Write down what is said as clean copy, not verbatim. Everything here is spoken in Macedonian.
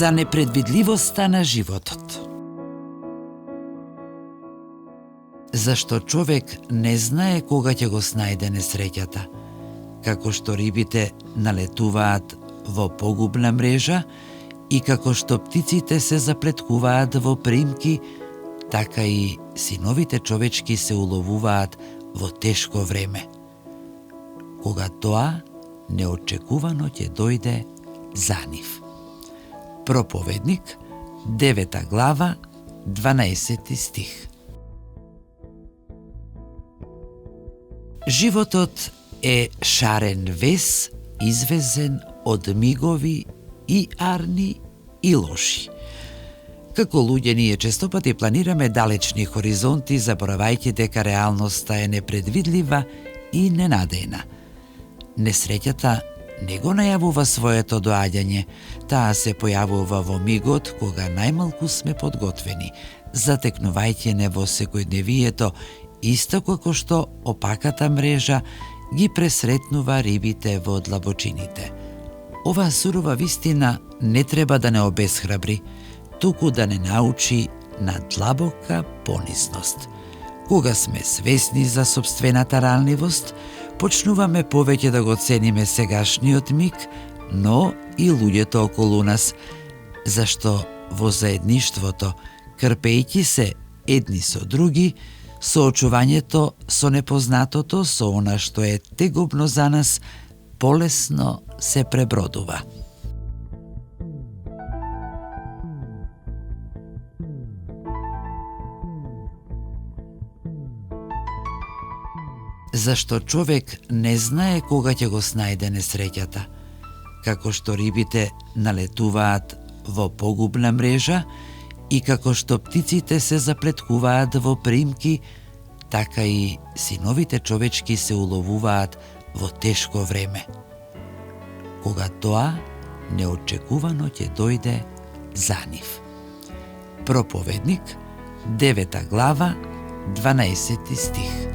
за непредвидливоста на животот. Зашто човек не знае кога ќе го снајде несреќата, како што рибите налетуваат во погубна мрежа и како што птиците се заплеткуваат во примки, така и синовите човечки се уловуваат во тешко време, кога тоа неочекувано ќе дојде за нив. Проповедник, 9 глава, 12 стих. Животот е шарен вес, извезен од мигови и арни и лоши. Како луѓе ние честопати планираме далечни хоризонти, заборавајќи дека реалноста е непредвидлива и ненадејна. Несреќата не го најавува своето доаѓање, таа се појавува во мигот кога најмалку сме подготвени, затекнувајќи не во секојдневието, исто како што опаката мрежа ги пресретнува рибите во длабочините. Оваа сурова вистина не треба да не обесхрабри, туку да не научи на длабока понизност. Кога сме свесни за сопствената ранливост, почнуваме повеќе да го цениме сегашниот миг, но и луѓето околу нас, зашто во заедништвото, крпејќи се едни со други, соочувањето со непознатото, со она што е тегобно за нас, полесно се пребродува. Зашто човек не знае кога ќе го снајде несреќата, како што рибите налетуваат во погубна мрежа и како што птиците се заплеткуваат во примки, така и синовите човечки се уловуваат во тешко време, кога тоа неочекувано ќе дојде за нив. Проповедник, 9 глава, 12 стих.